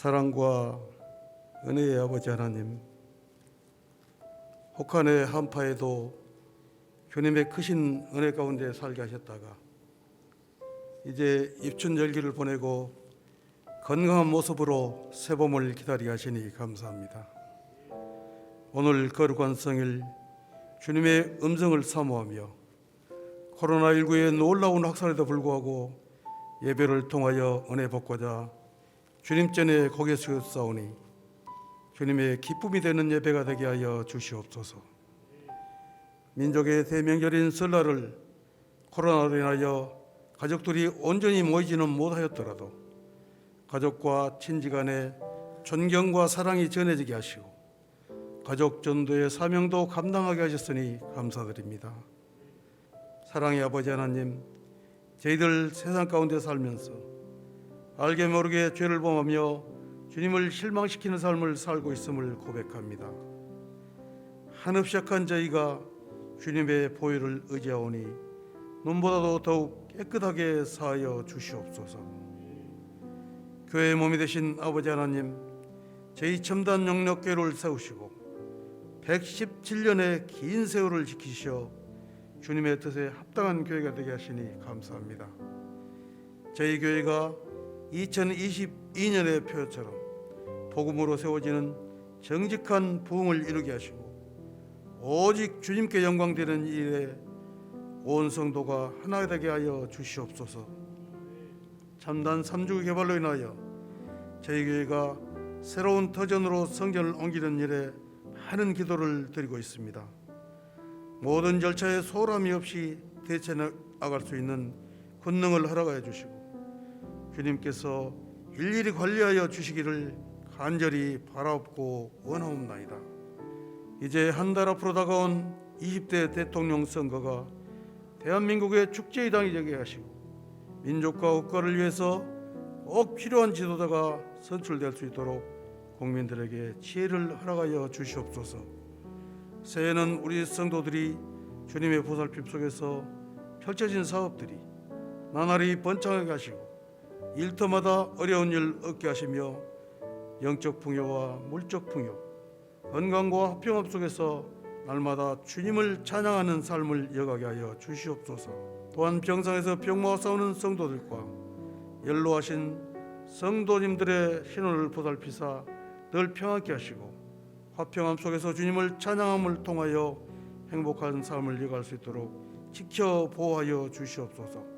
사랑과 은혜의 아버지 하나님, 혹한의 한파에도 주님의 크신 은혜 가운데 살게 하셨다가 이제 입춘절기를 보내고 건강한 모습으로 새봄을 기다리게 하시니 감사합니다. 오늘 거룩한 성일 주님의 음성을 사모하며 코로나19의 놀라운 확산에도 불구하고 예배를 통하여 은혜 받고자 주님 전에 고개 숙였사오니 주님의 기쁨이 되는 예배가 되게 하여 주시옵소서. 민족의 대명절인 설날을 코로나로 인하여 가족들이 온전히 모이지는 못하였더라도 가족과 친지 간에 존경과 사랑이 전해지게 하시고 가족 전도의 사명도 감당하게 하셨으니 감사드립니다. 사랑의 아버지 하나님, 저희들 세상 가운데 살면서 알게 모르게 죄를 범하며 주님을 실망시키는 삶을 살고 있음을 고백합니다. 한없이 약한 저희가 주님의 보혈을 의지하오니 눈보다도 더욱 깨끗하게 사하여 주시옵소서. 교회의 몸이 되신 아버지 하나님, 저희 첨단 영력교회를 세우시고 117년의 긴 세월을 지키시어 주님의 뜻에 합당한 교회가 되게 하시니 감사합니다. 저희 교회가 2022년의 표처럼 복음으로 세워지는 정직한 부흥을 이루게 하시고 오직 주님께 영광되는 일에 온 성도가 하나 되게 하여 주시옵소서. 참단 3주 개발로 인하여 저희 교회가 새로운 터전으로 성전을 옮기는 일에 많은 기도를 드리고 있습니다. 모든 절차에 소홀함이 없이 대처 나갈 수 있는 권능을 허락하여 주시고 주님께서 일일이 관리하여 주시기를 간절히 바라옵고 원하옵나이다. 이제 한 달 앞으로 다가온 20대 대통령 선거가 대한민국의 축제의 당이 되게 하시고 민족과 국가를 위해서 꼭 필요한 지도자가 선출될 수 있도록 국민들에게 지혜를 허락하여 주시옵소서. 새해에는 우리 성도들이 주님의 보살핌 속에서 펼쳐진 사업들이 나날이 번창하게 하시고 일터마다 어려운 일 얻게 하시며 영적 풍요와 물적 풍요, 건강과 화평함 속에서 날마다 주님을 찬양하는 삶을 이어가게 하여 주시옵소서. 또한 병상에서 병마와 싸우는 성도들과 연로하신 성도님들의 신원을 보살피사 늘 평안케 하시고 화평함 속에서 주님을 찬양함을 통하여 행복한 삶을 이어갈 수 있도록 지켜 보호하여 주시옵소서.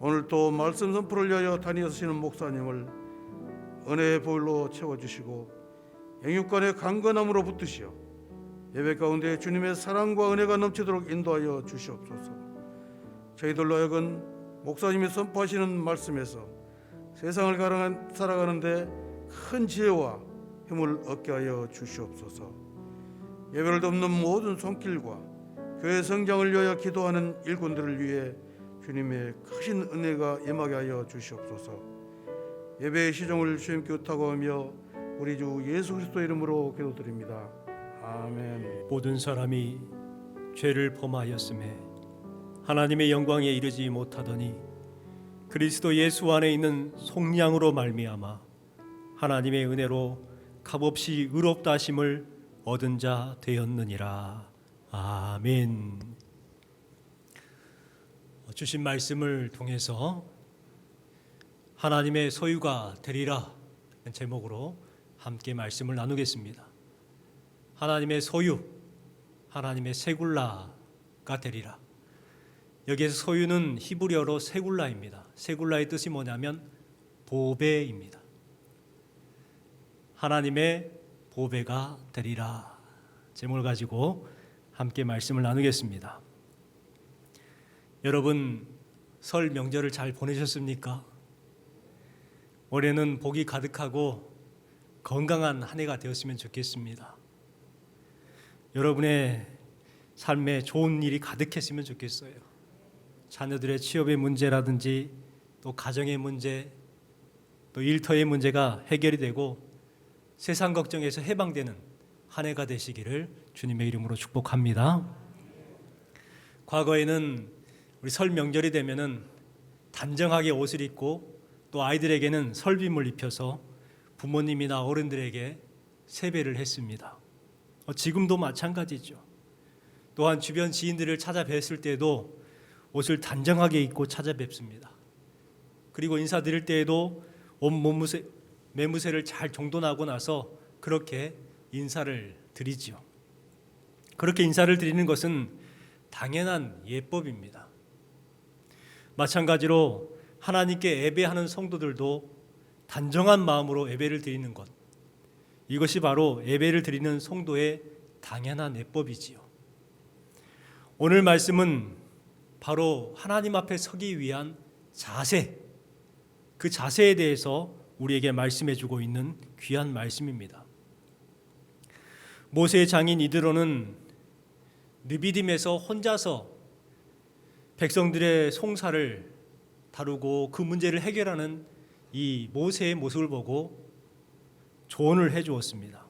오늘 또 말씀 선포를 위하여 다니시는 목사님을 은혜의 보혈로 채워주시고 영육간의 강건함으로 붙드시어 예배 가운데 주님의 사랑과 은혜가 넘치도록 인도하여 주시옵소서. 저희들로 하여금 목사님이 선포하시는 말씀에서 세상을 살아가는데 큰 지혜와 힘을 얻게 하여 주시옵소서. 예배를 돕는 모든 손길과 교회 성장을 위하여 기도하는 일꾼들을 위해 주님의 크신 은혜가 임하게 하여 주시옵소서. 예배의 시종을 주님께 의탁하며 우리 주 예수 그리스도 이름으로 기도드립니다. 아멘. 모든 사람이 죄를 범하였음에 하나님의 영광에 이르지 못하더니 그리스도 예수 안에 있는 속량으로 말미암아 하나님의 은혜로 값없이 의롭다 하심을 얻은 자 되었느니라. 아멘. 주신 말씀을 통해서 하나님의 소유가 되리라 제목으로 함께 말씀을 나누겠습니다. 하나님의 소유, 하나님의 세굴라가 되리라. 여기에서 소유는 히브리어로 세굴라입니다. 세굴라의 뜻이 뭐냐면 보배입니다. 하나님의 보배가 되리라. 제목을 가지고 함께 말씀을 나누겠습니다. 여러분, 설 명절을 잘 보내셨습니까? 올해는 복이 가득하고 건강한 한 해가 되었으면 좋겠습니다. 여러분의 삶에 좋은 일이 가득했으면 좋겠어요. 자녀들의 취업의 문제라든지 또 가정의 문제, 또 일터의 문제가 해결이 되고 세상 걱정에서 해방되는 한 해가 되시기를 주님의 이름으로 축복합니다. 과거에는 우리 설 명절이 되면은 단정하게 옷을 입고 또 아이들에게는 설빔을 입혀서 부모님이나 어른들에게 세배를 했습니다. 지금도 마찬가지죠. 또한 주변 지인들을 찾아뵀을 때도 옷을 단정하게 입고 찾아뵙습니다. 그리고 인사드릴 때에도 옷 매무새를 잘 정돈하고 나서 그렇게 인사를 드리죠. 그렇게 인사를 드리는 것은 당연한 예법입니다. 마찬가지로 하나님께 예배하는 성도들도 단정한 마음으로 예배를 드리는 것, 이것이 바로 예배를 드리는 성도의 당연한 예법이지요. 오늘 말씀은 바로 하나님 앞에 서기 위한 자세, 그 자세에 대해서 우리에게 말씀해 주고 있는 귀한 말씀입니다. 모세의 장인 이드로는 느비딤에서 혼자서 백성들의 송사를 다루고 그 문제를 해결하는 이 모세의 모습을 보고 조언을 해 주었습니다.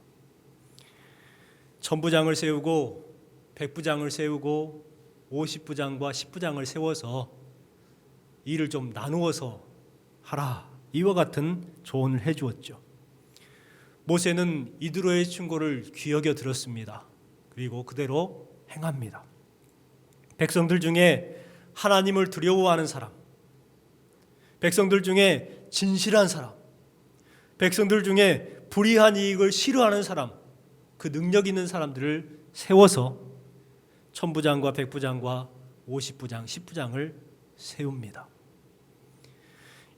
천부장을 세우고 백부장을 세우고 50부장과 10부장을 세워서 일을 좀 나누어서 하라, 이와 같은 조언을 해 주었죠. 모세는 이드로의 충고를 귀여겨 들었습니다. 그리고 그대로 행합니다. 백성들 중에 하나님을 두려워하는 사람, 백성들 중에 진실한 사람, 백성들 중에 불의한 이익을 싫어하는 사람, 그 능력 있는 사람들을 세워서 천부장과 백부장과 50부장, 10부장을 세웁니다.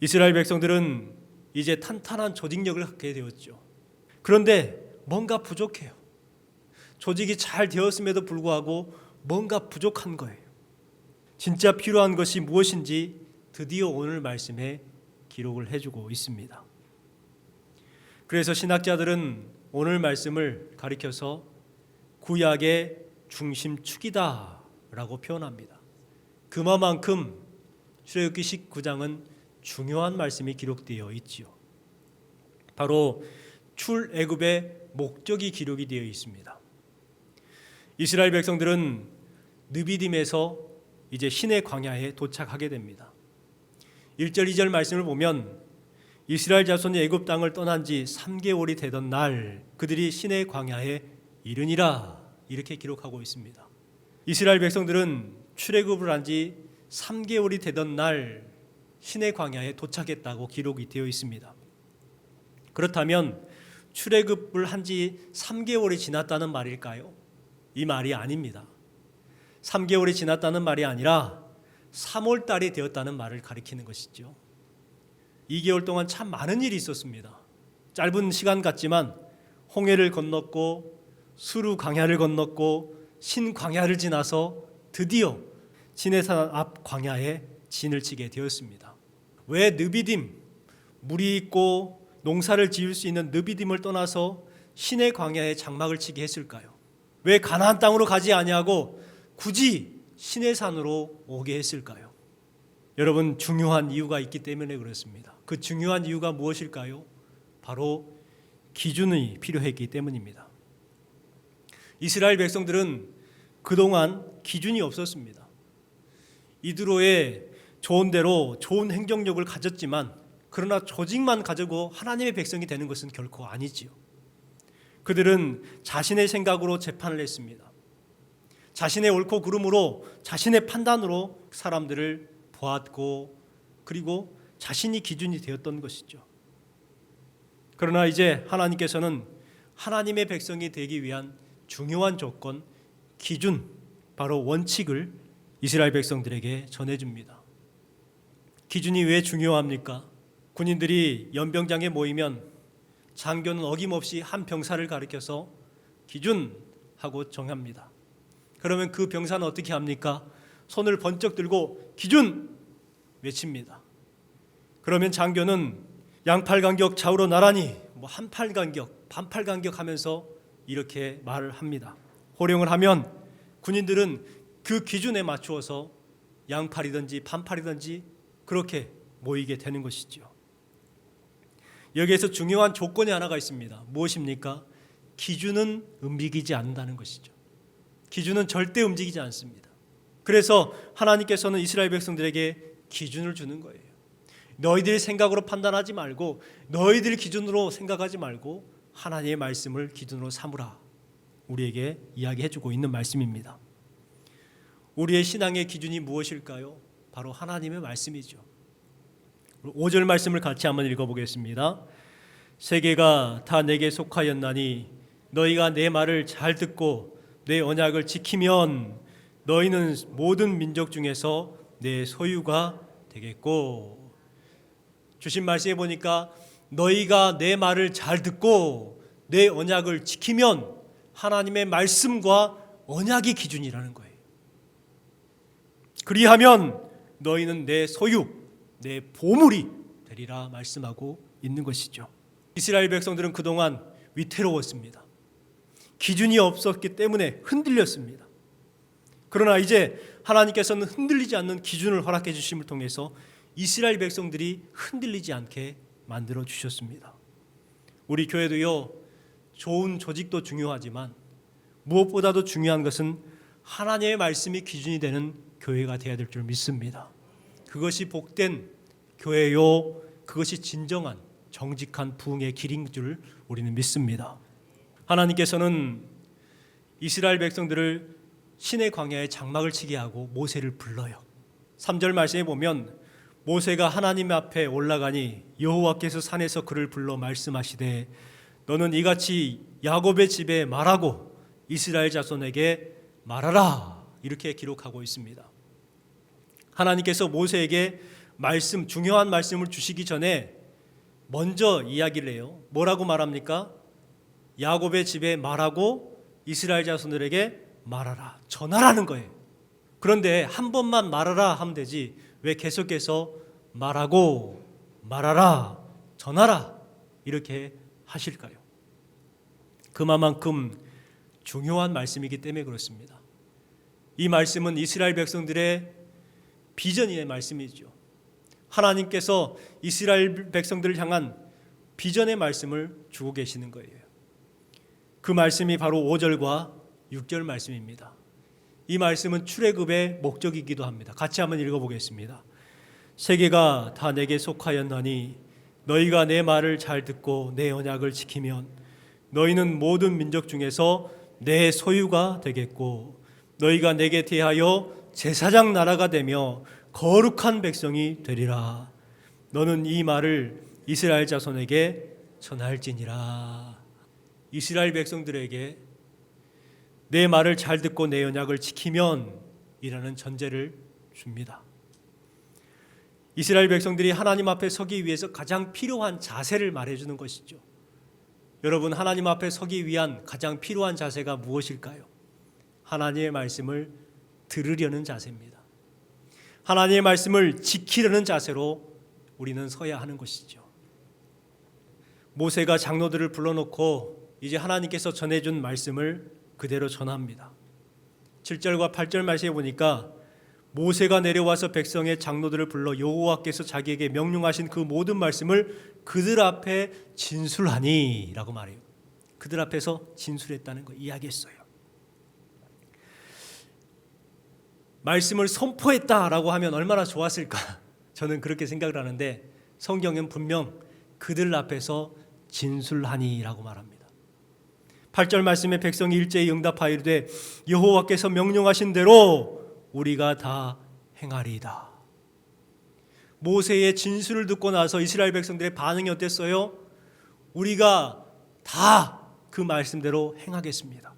이스라엘 백성들은 이제 탄탄한 조직력을 갖게 되었죠. 그런데 뭔가 부족해요. 조직이 잘 되었음에도 불구하고 뭔가 부족한 거예요. 진짜 필요한 것이 무엇인지 드디어 오늘 말씀에 기록을 해주고 있습니다. 그래서 신학자들은 오늘 말씀을 가리켜서 구약의 중심축이다 라고 표현합니다. 그만큼 출애굽기 19장은 중요한 말씀이 기록되어 있지요. 바로 출애굽의 목적이 기록이 되어 있습니다. 이스라엘 백성들은 느비딤에서 이제 시내 광야에 도착하게 됩니다. 1절 2절 말씀을 보면 이스라엘 자손이 애굽 땅을 떠난 지 3개월이 되던 날 그들이 시내 광야에 이르니라, 이렇게 기록하고 있습니다. 이스라엘 백성들은 출애굽을 한 지 3개월이 되던 날 시내 광야에 도착했다고 기록이 되어 있습니다. 그렇다면 출애굽을 한 지 3개월이 지났다는 말일까요? 이 말이 아닙니다. 3개월이 지났다는 말이 아니라 3월 달이 되었다는 말을 가리키는 것이죠. 2개월 동안 참 많은 일이 있었습니다. 짧은 시간 같지만 홍해를 건넜고 수르 광야를 건넜고 신 광야를 지나서 드디어 시내산 앞 광야에 진을 치게 되었습니다. 왜 느비딤, 물이 있고 농사를 지을 수 있는 느비딤을 떠나서 시내 광야에 장막을 치게 했을까요? 왜 가나안 땅으로 가지 아니하고 굳이 시내산으로 오게 했을까요? 여러분, 중요한 이유가 있기 때문에 그렇습니다. 그 중요한 이유가 무엇일까요? 바로 기준이 필요했기 때문입니다. 이스라엘 백성들은 그동안 기준이 없었습니다. 이드로의 좋은 대로 좋은 행정력을 가졌지만 그러나 조직만 가지고 하나님의 백성이 되는 것은 결코 아니지요. 그들은 자신의 생각으로 재판을 했습니다. 자신의 옳고 그름으로 자신의 판단으로 사람들을 보았고 그리고 자신이 기준이 되었던 것이죠. 그러나 이제 하나님께서는 하나님의 백성이 되기 위한 중요한 조건, 기준, 바로 원칙을 이스라엘 백성들에게 전해줍니다. 기준이 왜 중요합니까? 군인들이 연병장에 모이면 장교는 어김없이 한 병사를 가리켜서 기준하고 정합니다. 그러면 그 병사는 어떻게 합니까? 손을 번쩍 들고 기준 외칩니다. 그러면 장교는 양팔 간격 좌우로 나란히 한팔 간격, 반팔 간격 하면서 이렇게 말을 합니다. 호령을 하면 군인들은 그 기준에 맞추어서 양팔이든지 반팔이든지 그렇게 모이게 되는 것이죠. 여기에서 중요한 조건이 하나가 있습니다. 무엇입니까? 기준은 움직이지 않는다는 것이죠. 기준은 절대 움직이지 않습니다. 그래서 하나님께서는 이스라엘 백성들에게 기준을 주는 거예요. 너희들 생각으로 판단하지 말고 너희들 기준으로 생각하지 말고 하나님의 말씀을 기준으로 삼으라. 우리에게 이야기해주고 있는 말씀입니다. 우리의 신앙의 기준이 무엇일까요? 바로 하나님의 말씀이죠. 5절 말씀을 같이 한번 읽어보겠습니다. 세계가 다 내게 속하였나니 너희가 내 말을 잘 듣고 내 언약을 지키면 너희는 모든 민족 중에서 내 소유가 되겠고, 주신 말씀에 보니까 너희가 내 말을 잘 듣고 내 언약을 지키면 하나님의 말씀과 언약이 기준이라는 거예요. 그리하면 너희는 내 소유, 내 보물이 되리라 말씀하고 있는 것이죠. 이스라엘 백성들은 그동안 위태로웠습니다. 기준이 없었기 때문에 흔들렸습니다. 그러나 이제 하나님께서는 흔들리지 않는 기준을 허락해 주심을 통해서 이스라엘 백성들이 흔들리지 않게 만들어 주셨습니다. 우리 교회도요, 좋은 조직도 중요하지만 무엇보다도 중요한 것은 하나님의 말씀이 기준이 되는 교회가 되어야 될 줄 믿습니다. 그것이 복된 교회요, 그것이 진정한 정직한 부흥의 길인 줄 우리는 믿습니다. 하나님께서는 이스라엘 백성들을 신의 광야에 장막을 치게 하고 모세를 불러요. 3절 말씀에 보면 모세가 하나님 앞에 올라가니 여호와께서 산에서 그를 불러 말씀하시되 너는 이같이 야곱의 집에 말하고 이스라엘 자손에게 말하라, 이렇게 기록하고 있습니다. 하나님께서 모세에게 말씀, 중요한 말씀을 주시기 전에 먼저 이야기를 해요. 뭐라고 말합니까? 야곱의 집에 말하고 이스라엘 자손들에게 말하라, 전하라는 거예요. 그런데 한 번만 말하라 하면 되지 왜 계속해서 말하고 말하라, 전하라 이렇게 하실까요? 그만큼 중요한 말씀이기 때문에 그렇습니다. 이 말씀은 이스라엘 백성들의 비전의 말씀이죠. 하나님께서 이스라엘 백성들을 향한 비전의 말씀을 주고 계시는 거예요. 그 말씀이 바로 5절과 6절 말씀입니다. 이 말씀은 출애굽의 목적이기도 합니다. 같이 한번 읽어보겠습니다. 세계가 다 내게 속하였나니 너희가 내 말을 잘 듣고 내 언약을 지키면 너희는 모든 민족 중에서 내 소유가 되겠고 너희가 내게 대하여 제사장 나라가 되며 거룩한 백성이 되리라. 너는 이 말을 이스라엘 자손에게 전할지니라. 이스라엘 백성들에게 내 말을 잘 듣고 내 언약을 지키면 이라는 전제를 줍니다. 이스라엘 백성들이 하나님 앞에 서기 위해서 가장 필요한 자세를 말해주는 것이죠. 여러분, 하나님 앞에 서기 위한 가장 필요한 자세가 무엇일까요? 하나님의 말씀을 들으려는 자세입니다. 하나님의 말씀을 지키려는 자세로 우리는 서야 하는 것이죠. 모세가 장로들을 불러놓고 이제 하나님께서 전해준 말씀을 그대로 전합니다. 7절과 8절 말씀에 보니까 모세가 내려와서 백성의 장로들을 불러 여호와께서 자기에게 명령하신 그 모든 말씀을 그들 앞에 진술하니 라고 말해요. 그들 앞에서 진술했다는 거 이야기했어요. 말씀을 선포했다라고 하면 얼마나 좋았을까? 저는 그렇게 생각을 하는데 성경은 분명 그들 앞에서 진술하니라고 말합니다. 8절 말씀에 백성이 일제히 응답하이르되 여호와께서 명령하신 대로 우리가 다 행하리이다. 모세의 진술을 듣고 나서 이스라엘 백성들의 반응이 어땠어요? 우리가 다 그 말씀대로 행하겠습니다.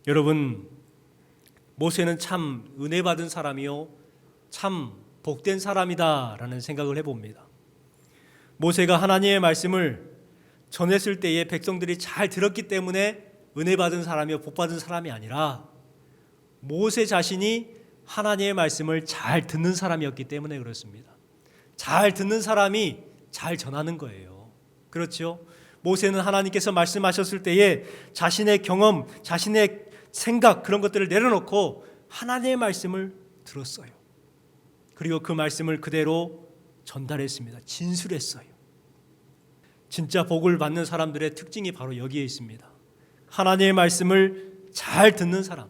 여러분, 모세는 참 은혜 받은 사람이요, 참 복된 사람이다라는 생각을 해봅니다. 모세가 하나님의 말씀을 전했을 때에 백성들이 잘 들었기 때문에 은혜 받은 사람이요, 복 받은 사람이 아니라 모세 자신이 하나님의 말씀을 잘 듣는 사람이었기 때문에 그렇습니다. 잘 듣는 사람이 잘 전하는 거예요. 그렇죠? 모세는 하나님께서 말씀하셨을 때에 자신의 경험, 자신의 생각, 그런 것들을 내려놓고 하나님의 말씀을 들었어요. 그리고 그 말씀을 그대로 전달했습니다. 진술했어요. 진짜 복을 받는 사람들의 특징이 바로 여기에 있습니다. 하나님의 말씀을 잘 듣는 사람,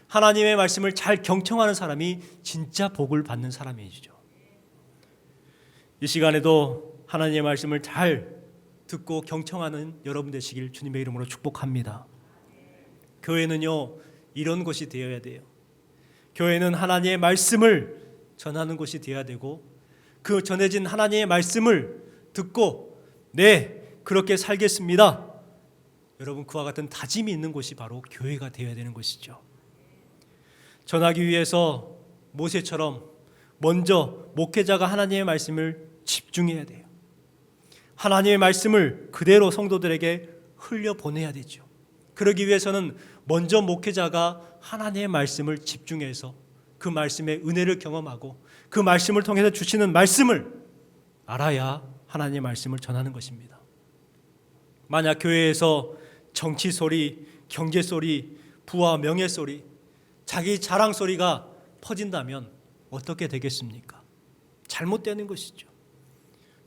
하나님의 말씀을 잘 경청하는 사람이 진짜 복을 받는 사람이죠. 이 시간에도 하나님의 말씀을 잘 듣고 경청하는 여러분 되시길 주님의 이름으로 축복합니다. 교회는요, 이런 곳이 되어야 돼요. 교회는 하나님의 말씀을 전하는 곳이 되어야 되고, 그 전해진 하나님의 말씀을 듣고 네, 그렇게 살겠습니다, 여러분, 그와 같은 다짐이 있는 곳이 바로 교회가 되어야 되는 것이죠. 전하기 위해서 모세처럼 먼저 목회자가 하나님의 말씀을 집중해야 돼요. 하나님의 말씀을 그대로 성도들에게 흘려보내야 되죠. 그러기 위해서는 먼저 목회자가 하나님의 말씀을 집중해서 그 말씀의 은혜를 경험하고 그 말씀을 통해서 주시는 말씀을 알아야 하나님의 말씀을 전하는 것입니다. 만약 교회에서 정치 소리, 경제 소리, 부와 명예 소리, 자기 자랑 소리가 퍼진다면 어떻게 되겠습니까? 잘못되는 것이죠.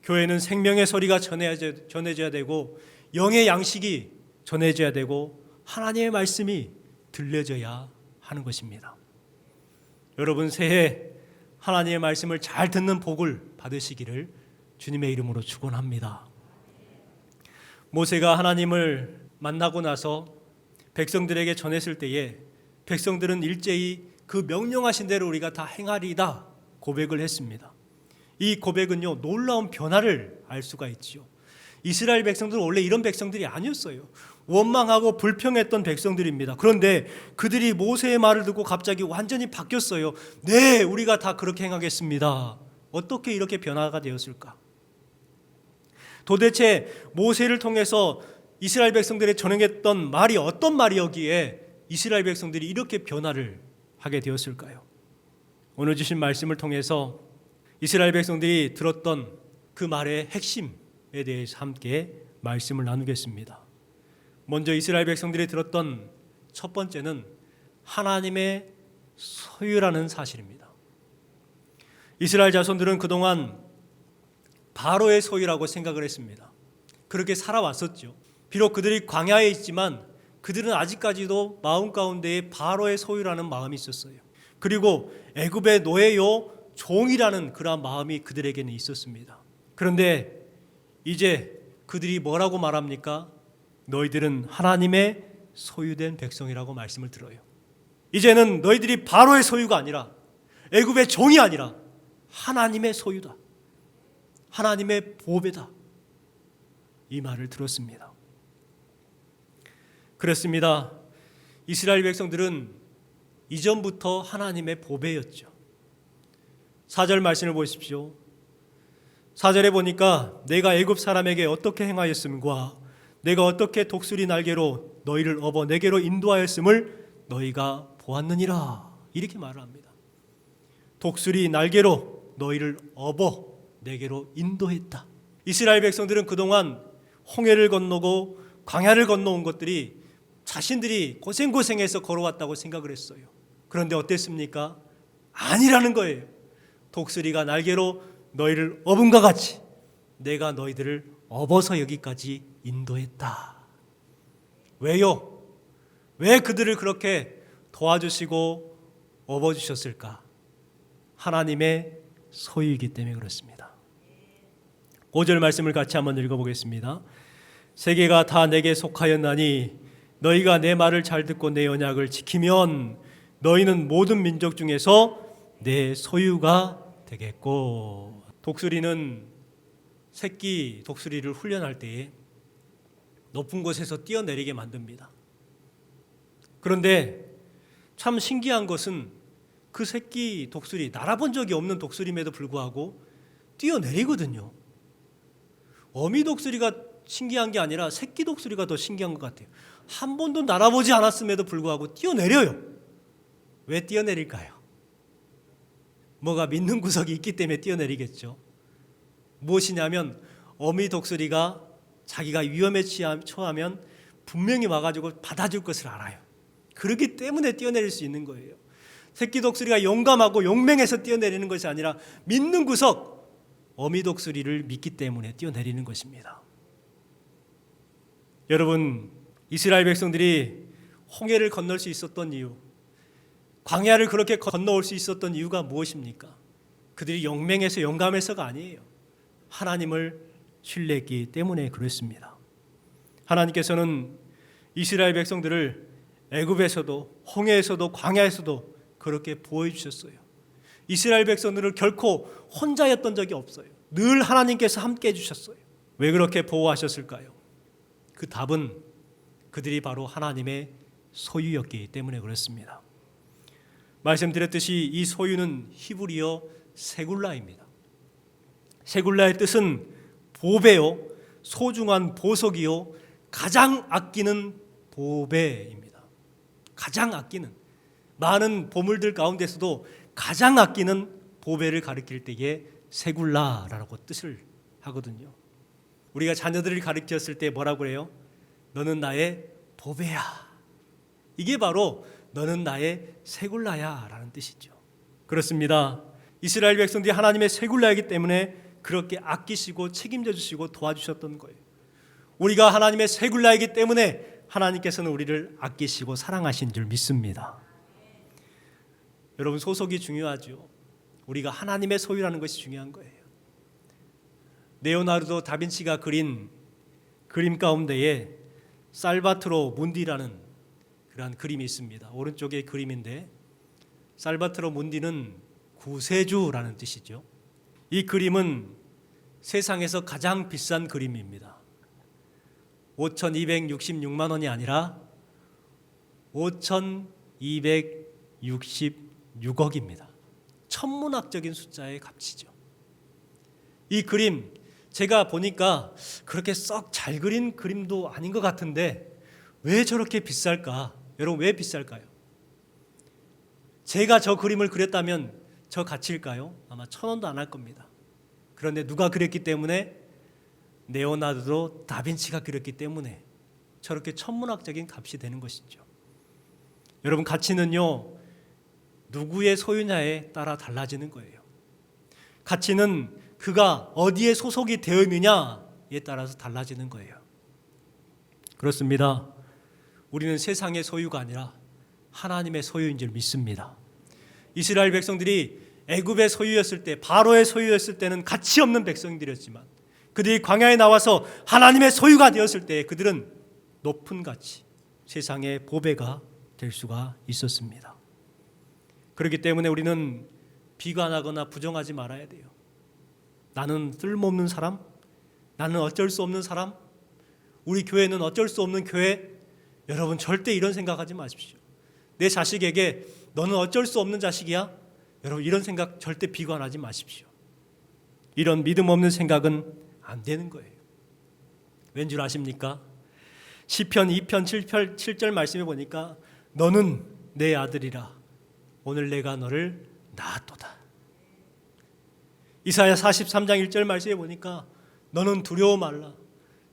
교회는 생명의 소리가 전해져야 되고, 영의 양식이 전해져야 되고, 하나님의 말씀이 들려져야 하는 것입니다. 여러분, 새해 하나님의 말씀을 잘 듣는 복을 받으시기를 주님의 이름으로 축원합니다. 모세가 하나님을 만나고 나서 백성들에게 전했을 때에 백성들은 일제히 그 명령하신 대로 우리가 다 행하리이다 고백을 했습니다. 이 고백은요, 놀라운 변화를 알 수가 있지요. 이스라엘 백성들은 원래 이런 백성들이 아니었어요. 원망하고 불평했던 백성들입니다. 그런데 그들이 모세의 말을 듣고 갑자기 완전히 바뀌었어요. 네, 우리가 다 그렇게 행하겠습니다. 어떻게 이렇게 변화가 되었을까? 도대체 모세를 통해서 이스라엘 백성들이 전했던 말이 어떤 말이었기에 이스라엘 백성들이 이렇게 변화를 하게 되었을까요? 오늘 주신 말씀을 통해서 이스라엘 백성들이 들었던 그 말의 핵심에 대해서 함께 말씀을 나누겠습니다. 먼저 이스라엘 백성들이 들었던 첫 번째는 하나님의 소유라는 사실입니다. 이스라엘 자손들은 그동안 바로의 소유라고 생각을 했습니다. 그렇게 살아왔었죠. 비록 그들이 광야에 있지만 그들은 아직까지도 마음 가운데에 바로의 소유라는 마음이 있었어요. 그리고 애굽의 노예요, 종이라는 그러한 마음이 그들에게는 있었습니다. 그런데 이제 그들이 뭐라고 말합니까? 너희들은 하나님의 소유된 백성이라고 말씀을 들어요. 이제는 너희들이 바로의 소유가 아니라, 애굽의 종이 아니라 하나님의 소유다, 하나님의 보배다, 이 말을 들었습니다. 그렇습니다. 이스라엘 백성들은 이전부터 하나님의 보배였죠. 4절 말씀을 보십시오. 4절에 보니까 내가 애굽 사람에게 어떻게 행하였음과 내가 어떻게 독수리 날개로 너희를 업어 내게로 인도하였음을 너희가 보았느니라, 이렇게 말을 합니다. 독수리 날개로 너희를 업어 내게로 인도했다. 이스라엘 백성들은 그동안 홍해를 건너고 광야를 건너온 것들이 자신들이 고생고생해서 걸어왔다고 생각을 했어요. 그런데 어땠습니까? 아니라는 거예요. 독수리가 날개로 너희를 업음과 같이 내가 너희들을 업어서 여기까지 인도했다. 왜요? 왜 그들을 그렇게 도와주시고 업어주셨을까? 하나님의 소유이기 때문에 그렇습니다. 5절 말씀을 같이 한번 읽어보겠습니다. 세계가 다 내게 속하였나니 너희가 내 말을 잘 듣고 내 언약을 지키면 너희는 모든 민족 중에서 내 소유가 되겠고. 독수리는 새끼 독수리를 훈련할 때에 높은 곳에서 뛰어내리게 만듭니다. 그런데 참 신기한 것은 그 새끼 독수리, 날아본 적이 없는 독수리임에도 불구하고 뛰어내리거든요. 어미 독수리가 신기한 게 아니라 새끼 독수리가 더 신기한 것 같아요. 한 번도 날아보지 않았음에도 불구하고 뛰어내려요. 왜 뛰어내릴까요? 뭐가 믿는 구석이 있기 때문에 뛰어내리겠죠. 무엇이냐면 어미 독수리가 자기가 위험에 처하면 분명히 와가지고 받아줄 것을 알아요. 그렇기 때문에 뛰어내릴 수 있는 거예요. 새끼 독수리가 용감하고 용맹해서 뛰어내리는 것이 아니라 믿는 구석, 어미 독수리를 믿기 때문에 뛰어내리는 것입니다. 여러분, 이스라엘 백성들이 홍해를 건널 수 있었던 이유, 광야를 그렇게 건너올 수 있었던 이유가 무엇입니까? 그들이 용맹해서 용감해서가 아니에요. 하나님을 신뢰했기 때문에 그랬습니다. 하나님께서는 이스라엘 백성들을 애굽에서도 홍해에서도 광야에서도 그렇게 보호해 주셨어요. 이스라엘 백성들을 결코 혼자였던 적이 없어요. 늘 하나님께서 함께 해주셨어요. 왜 그렇게 보호하셨을까요? 그 답은 그들이 바로 하나님의 소유였기 때문에 그렇습니다. 말씀드렸듯이 이 소유는 히브리어 세굴라입니다. 세굴라의 뜻은 보배요, 소중한 보석이요, 가장 아끼는 보배입니다. 가장 아끼는, 많은 보물들 가운데서도 가장 아끼는 보배를 가리킬 때에 세굴라라고 뜻을 하거든요. 우리가 자녀들을 가르쳤을 때 뭐라고 그래요? 너는 나의 보배야. 이게 바로 너는 나의 세굴라야 라는 뜻이죠. 그렇습니다. 이스라엘 백성들이 하나님의 세굴라이기 때문에 그렇게 아끼시고 책임져 주시고 도와주셨던 거예요. 우리가 하나님의 세굴라이기 때문에 하나님께서는 우리를 아끼시고 사랑하신 줄 믿습니다. 여러분, 소속이 중요하죠. 우리가 하나님의 소유라는 것이 중요한 거예요. 레오나르도 다빈치가 그린 그림 가운데에 살바트로 문디라는 그러한 그림이 있습니다. 오른쪽에 그림인데 살바트로 문디는 구세주라는 뜻이죠. 이 그림은 세상에서 가장 비싼 그림입니다. 5,266만 원이 아니라 5,266억입니다. 천문학적인 숫자의 값이죠. 이 그림 제가 보니까 그렇게 썩 잘 그린 그림도 아닌 것 같은데 왜 저렇게 비쌀까? 여러분, 왜 비쌀까요? 제가 저 그림을 그렸다면 저 가치일까요? 아마 1,000원도 안 할 겁니다. 그런데 누가 그렸기 때문에? 레오나르도 다빈치가 그렸기 때문에 저렇게 천문학적인 값이 되는 것이죠. 여러분, 가치는요, 누구의 소유냐에 따라 달라지는 거예요. 가치는 그가 어디에 소속이 되어 있느냐에 따라서 달라지는 거예요. 그렇습니다. 우리는 세상의 소유가 아니라 하나님의 소유인 줄 믿습니다. 이스라엘 백성들이 애굽의 소유였을 때, 바로의 소유였을 때는 가치 없는 백성들이었지만 그들이 광야에 나와서 하나님의 소유가 되었을 때 그들은 높은 가치, 세상의 보배가 될 수가 있었습니다. 그렇기 때문에 우리는 비관하거나 부정하지 말아야 돼요. 나는 쓸모없는 사람, 나는 어쩔 수 없는 사람, 우리 교회는 어쩔 수 없는 교회. 여러분, 절대 이런 생각하지 마십시오. 내 자식에게 너는 어쩔 수 없는 자식이야. 여러분, 이런 생각 절대 비관하지 마십시오. 이런 믿음 없는 생각은 안 되는 거예요. 왠 줄 아십니까? 시편 2편 7절 말씀에 보니까 너는 내 아들이라 오늘 내가 너를 낳았도다. 이사야 43장 1절 말씀에 보니까 너는 두려워 말라.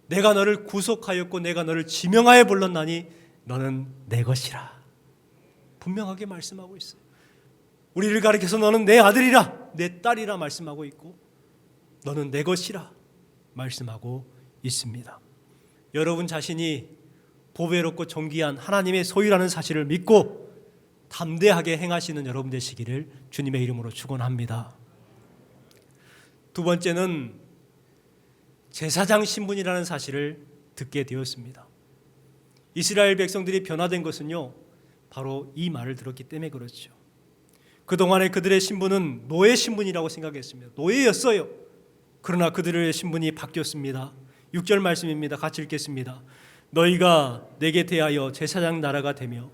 내가 너를 구속하였고 내가 너를 지명하여 불렀나니 너는 내 것이라. 분명하게 말씀하고 있어요. 우리를 가리켜서 너는 내 아들이라, 내 딸이라 말씀하고 있고 너는 내 것이라 말씀하고 있습니다. 여러분 자신이 보배롭고 존귀한 하나님의 소유라는 사실을 믿고 담대하게 행하시는 여러분 되시기를 주님의 이름으로 축원합니다. 두 번째는 제사장 신분이라는 사실을 듣게 되었습니다. 이스라엘 백성들이 변화된 것은요, 바로 이 말을 들었기 때문에 그렇죠. 그동안에 그들의 신분은 노예 신분이라고 생각했습니다. 노예였어요. 그러나 그들의 신분이 바뀌었습니다. 6절 말씀입니다. 같이 읽겠습니다. 너희가 내게 대하여 제사장 나라가 되며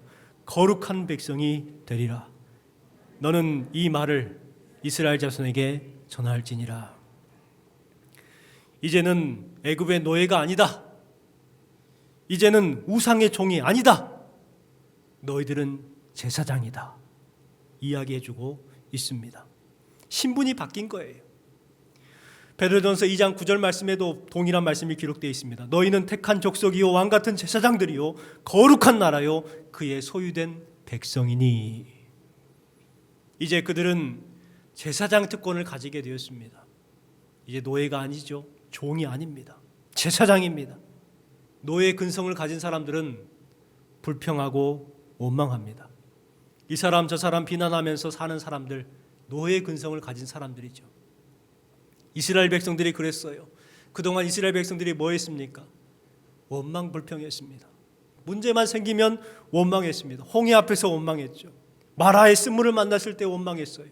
거룩한 백성이 되리라. 너는 이 말을 이스라엘 자손에게 전할지니라. 이제는 애굽의 노예가 아니다. 이제는 우상의 종이 아니다. 너희들은 제사장이다. 이야기해주고 있습니다. 신분이 바뀐 거예요. 베드로전서 2장 9절 말씀에도 동일한 말씀이 기록되어 있습니다. 너희는 택한 족속이요 왕같은 제사장들이요 거룩한 나라요 그의 소유된 백성이니. 이제 그들은 제사장 특권을 가지게 되었습니다. 이제 노예가 아니죠. 종이 아닙니다. 제사장입니다. 노예 근성을 가진 사람들은 불평하고 원망합니다. 이 사람 저 사람 비난하면서 사는 사람들, 노예 근성을 가진 사람들이죠. 이스라엘 백성들이 그랬어요. 그동안 이스라엘 백성들이 뭐 했습니까? 원망 불평했습니다. 문제만 생기면 원망했습니다. 홍해 앞에서 원망했죠. 마라의 쓴물을 만났을 때 원망했어요.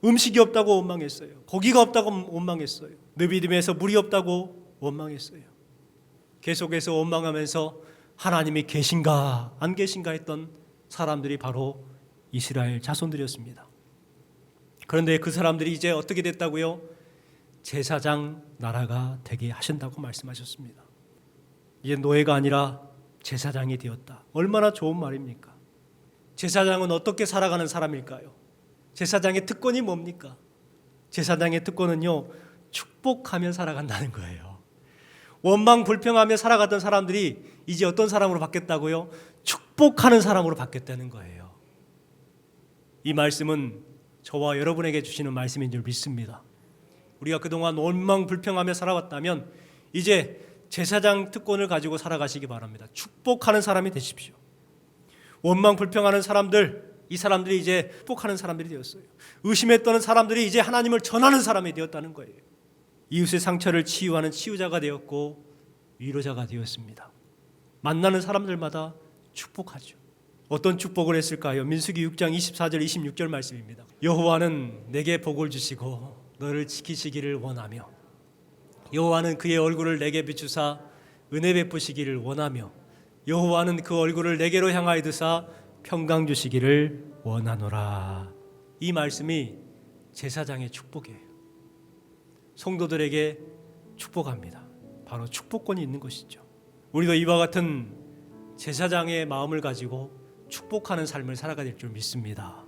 음식이 없다고 원망했어요. 고기가 없다고 원망했어요. 느비딤에서 물이 없다고 원망했어요. 계속해서 원망하면서 하나님이 계신가 안 계신가 했던 사람들이 바로 이스라엘 자손들이었습니다. 그런데 그 사람들이 이제 어떻게 됐다고요? 제사장 나라가 되게 하신다고 말씀하셨습니다. 이제 노예가 아니라 제사장이 되었다. 얼마나 좋은 말입니까? 제사장은 어떻게 살아가는 사람일까요? 제사장의 특권이 뭡니까? 제사장의 특권은요, 축복하며 살아간다는 거예요. 원망 불평하며 살아가던 사람들이 이제 어떤 사람으로 바뀌었다고요? 축복하는 사람으로 바뀌었다는 거예요. 이 말씀은 저와 여러분에게 주시는 말씀인 줄 믿습니다. 우리가 그동안 원망 불평하며 살아왔다면 이제 제사장 특권을 가지고 살아가시기 바랍니다. 축복하는 사람이 되십시오. 원망 불평하는 사람들, 이 사람들이 이제 축복하는 사람들이 되었어요. 의심했던 사람들이 이제 하나님을 전하는 사람이 되었다는 거예요. 이웃의 상처를 치유하는 치유자가 되었고 위로자가 되었습니다. 만나는 사람들마다 축복하죠. 어떤 축복을 했을까요? 민수기 6장 24절 26절 말씀입니다. 여호와는 내게 복을 주시고 너를 지키시기를 원하며 여호와는 그의 얼굴을 내게 비추사 은혜 베푸시기를 원하며 여호와는 그 얼굴을 내게로 향하여 드사 평강 주시기를 원하노라. 이 말씀이 제사장의 축복이에요. 성도들에게 축복합니다. 바로 축복권이 있는 것이죠. 우리도 이와 같은 제사장의 마음을 가지고 축복하는 삶을 살아가야 될 줄 믿습니다.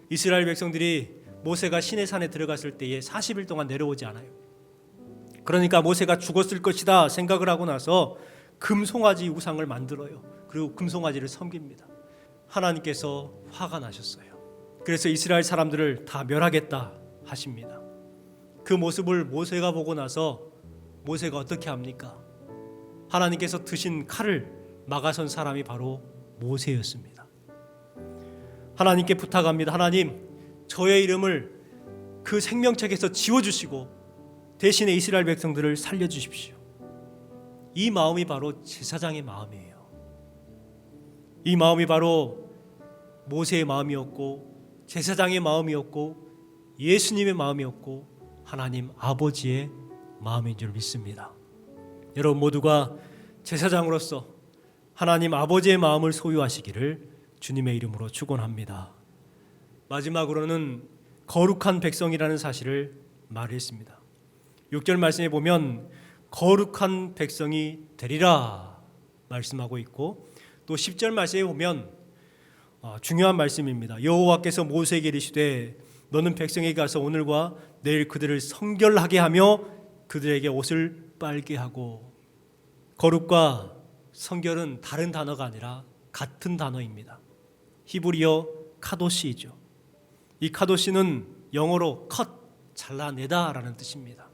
이스라엘 백성들이 모세가 시내산에 들어갔을 때에 40일 동안 내려오지 않아요. 그러니까 모세가 죽었을 것이다 생각을 하고 나서 금송아지 우상을 만들어요. 그리고 금송아지를 섬깁니다. 하나님께서 화가 나셨어요. 그래서 이스라엘 사람들을 다 멸하겠다 하십니다. 그 모습을 모세가 보고 나서 모세가 어떻게 합니까? 하나님께서 드신 칼을 막아선 사람이 바로 모세였습니다. 하나님께 부탁합니다. 하나님, 저의 이름을 그 생명책에서 지워주시고 대신에 이스라엘 백성들을 살려주십시오. 이 마음이 바로 제사장의 마음이에요. 이 마음이 바로 모세의 마음이었고 제사장의 마음이었고 예수님의 마음이었고 하나님 아버지의 마음인 줄 믿습니다. 여러분 모두가 제사장으로서 하나님 아버지의 마음을 소유하시기를 주님의 이름으로 축원합니다. 마지막으로는 거룩한 백성이라는 사실을 말했습니다. 6절 말씀에 보면 거룩한 백성이 되리라 말씀하고 있고 또 10절 말씀에 보면 중요한 말씀입니다. 여호와께서 모세에게 이르시되 너는 백성에게 가서 오늘과 내일 그들을 성결하게 하며 그들에게 옷을 빨게 하고. 거룩과 성결은 다른 단어가 아니라 같은 단어입니다. 히브리어 카도시이죠. 이 카도시는 영어로 컷, 잘라내다 라는 뜻입니다.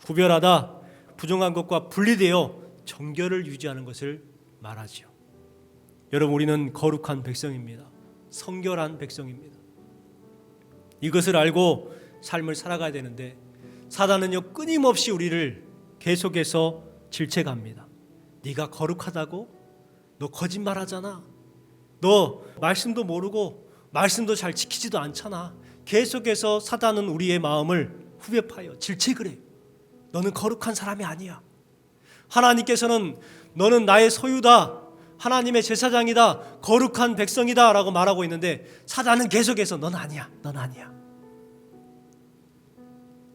구별하다, 부정한 것과 분리되어 정결을 유지하는 것을 말하죠. 여러분 우리는 거룩한 백성입니다. 성결한 백성입니다. 이것을 알고 삶을 살아가야 되는데 사단은요 끊임없이 우리를 계속해서 질책합니다. 네가 거룩하다고? 너 거짓말하잖아. 너 말씀도 모르고 말씀도 잘 지키지도 않잖아. 계속해서 사단은 우리의 마음을 후벼파여 질책을 해요. 너는 거룩한 사람이 아니야. 하나님께서는 너는 나의 소유다. 하나님의 제사장이다. 거룩한 백성이다 라고 말하고 있는데 사단은 계속해서 넌 아니야. 넌 아니야.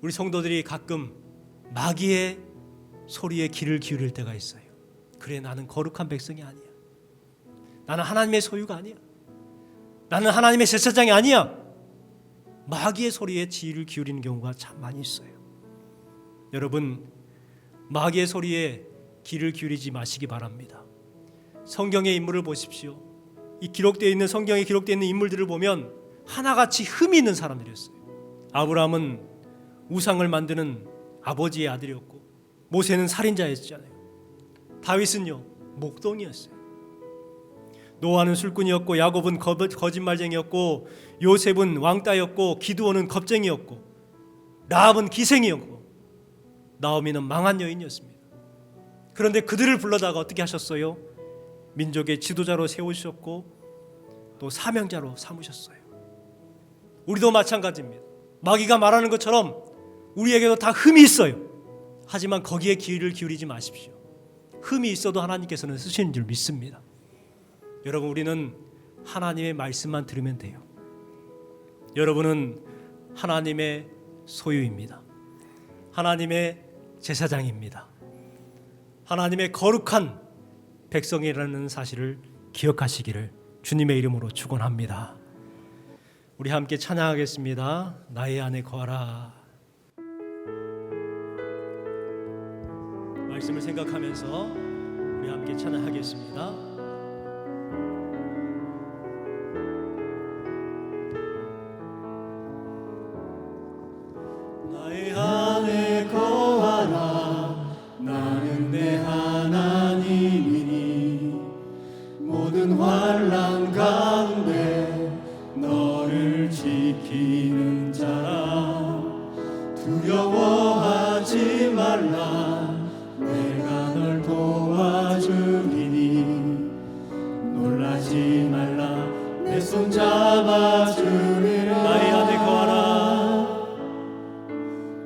우리 성도들이 가끔 마귀의 소리에 귀를 기울일 때가 있어요. 그래, 나는 거룩한 백성이 아니야. 나는 하나님의 소유가 아니야. 나는 하나님의 제사장이 아니야. 마귀의 소리에 귀를 기울이는 경우가 참 많이 있어요. 여러분, 마귀의 소리에 귀를 기울이지 마시기 바랍니다. 성경의 인물을 보십시오. 이 기록되어 있는 성경에 기록되어 있는 인물들을 보면 하나같이 흠이 있는 사람들이었어요. 아브라함은 우상을 만드는 아버지의 아들이었고 모세는 살인자였잖아요. 다윗은요 목동이었어요. 노아는 술꾼이었고 야곱은 거짓말쟁이였고 요셉은 왕따였고 기드온은 겁쟁이였고 라합은 기생이었고 나오미는 망한 여인이었습니다. 그런데 그들을 불러다가 어떻게 하셨어요? 민족의 지도자로 세우셨고 또 사명자로 삼으셨어요. 우리도 마찬가지입니다. 마귀가 말하는 것처럼 우리에게도 다 흠이 있어요. 하지만 거기에 귀를 기울이지 마십시오. 흠이 있어도 하나님께서는 쓰시는 줄 믿습니다. 여러분, 우리는 하나님의 말씀만 들으면 돼요. 여러분은 하나님의 소유입니다. 하나님의 제사장입니다. 하나님의 거룩한 백성이라는 사실을 기억하시기를 주님의 이름으로 축원합니다. 우리 함께 찬양하겠습니다. 나의 안에 거하라. 말씀을 생각하면서 우리 함께 찬양하겠습니다. 나의 안에 거하라. 나는 내 하나님이니 모든 환난 가운데 너를 지키는 자라. 두려워하지 말라. 내가 널 도와주리니 놀라지 말라. 내 손 잡아주리라. 나의 안에 거하라.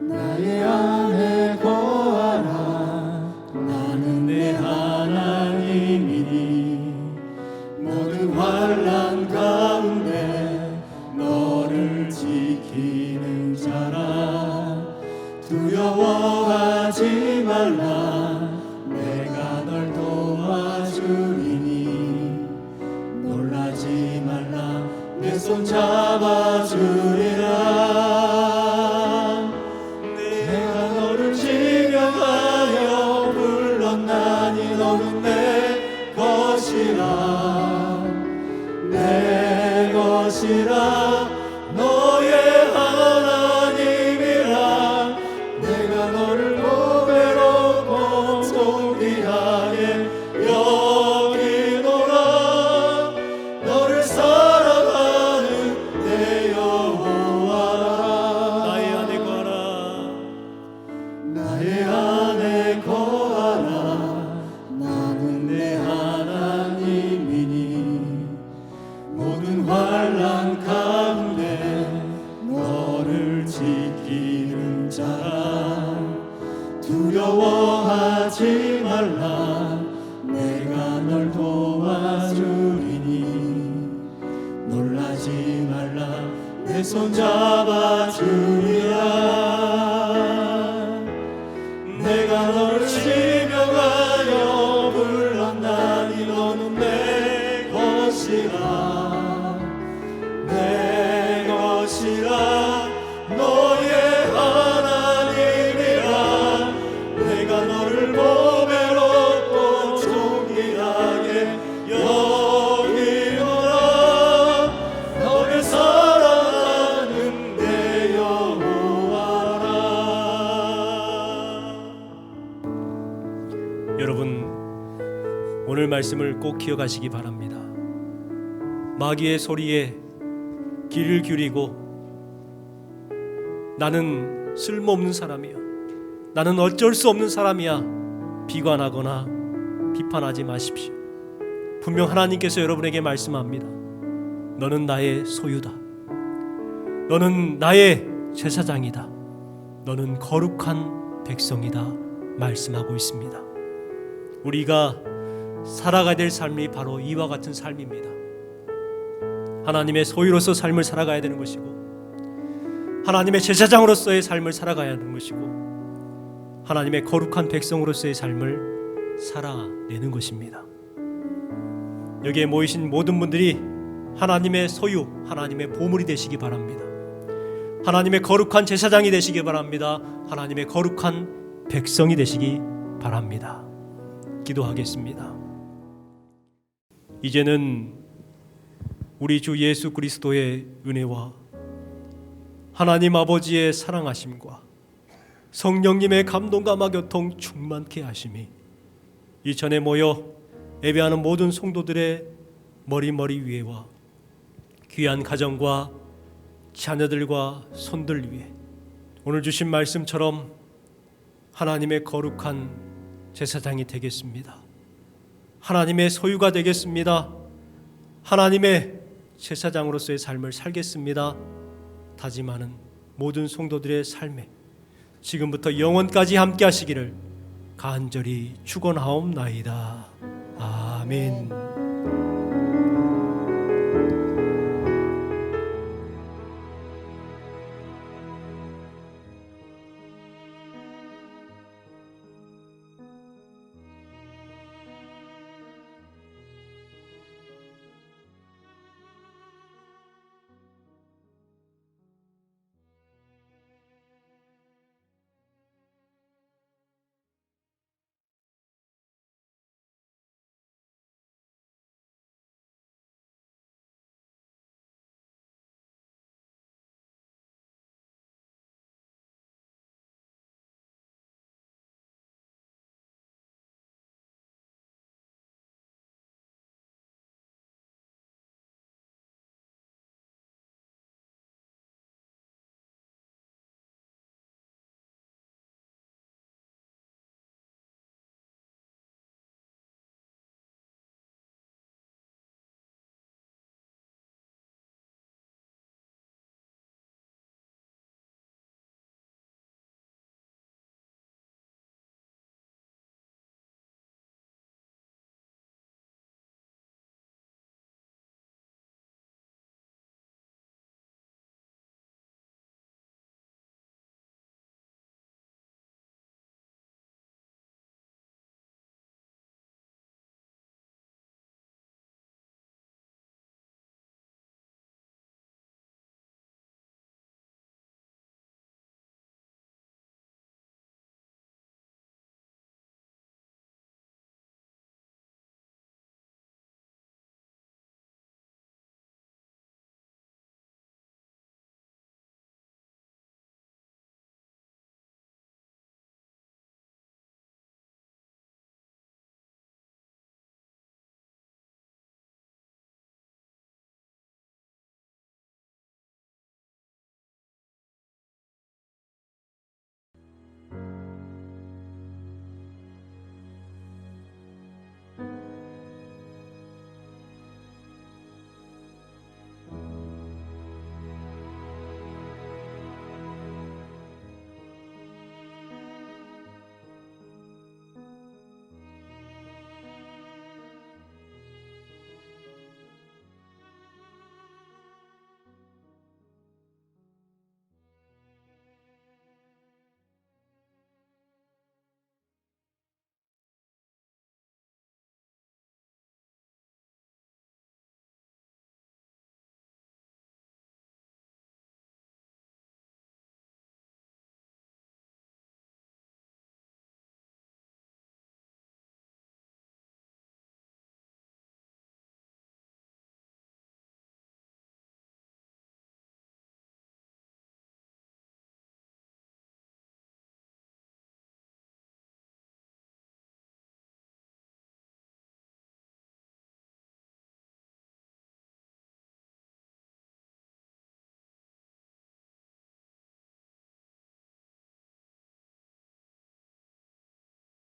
나의 안에 거하라. 나는 내 하나님이니 모든 환난 가운데 너를 지키는 자라. 두려워하지 말라. 내가 널 도와주리니 놀라지 말라. 내 손 잡아주리라. 내가 너를 지명하여 불렀나니 너는 내 것이라. 내 것이라. 너의 하나님이라. 내가 너를 보배롭고 존귀하게 여기노라. 너를 사랑하는 내 여호와라. 나의 안에 거하라. 나의 안에 거하라. 나는 내 하나님이니 모든 환난 가운데 너를 지키는 자라. 두려워하지 말라. 내가 널 도와주리니 놀라지 말라. 내 손 잡아주리라. 내가 너를 지명하여 불렀나니 너는 내 것이라. 내 것이라. 너의 하나님이라. 내가 너를 보배롭고 존귀하게 여기노라. 너를 사랑하는 내 여호와라. 여러분, 오늘 말씀을 꼭 기억하시기 바랍니다. 마귀의 소리에 귀를 기울이고 나는 쓸모없는 사람이야, 나는 어쩔 수 없는 사람이야 비관하거나 비판하지 마십시오. 분명 하나님께서 여러분에게 말씀합니다. 너는 나의 소유다. 너는 나의 제사장이다. 너는 거룩한 백성이다 말씀하고 있습니다. 우리가 살아가야 될 삶이 바로 이와 같은 삶입니다. 하나님의 소유로서 삶을 살아가야 되는 것이고, 하나님의 제사장으로서의 삶을 살아가야 하는 것이고, 하나님의 거룩한 백성으로서의 삶을 살아내는 것입니다. 여기에 모이신 모든 분들이 하나님의 소유, 하나님의 보물이 되시기 바랍니다. 하나님의 거룩한 제사장이 되시기 바랍니다. 하나님의 거룩한 백성이 되시기 바랍니다. 기도하겠습니다. 이제는 우리 주 예수 그리스도의 은혜와 하나님 아버지의 사랑하심과 성령님의 감동과 교통 충만케 하심이 이 전에 모여 예배하는 모든 성도들의 머리 위에와 귀한 가정과 자녀들과 손들 위에 오늘 주신 말씀처럼 하나님의 거룩한 제사장이 되겠습니다. 하나님의 소유가 되겠습니다. 하나님의 제사장으로서의 삶을 살겠습니다 다짐하는 모든 성도들의 삶에 지금부터 영원까지 함께 하시기를 간절히 축원하옵나이다. 아멘.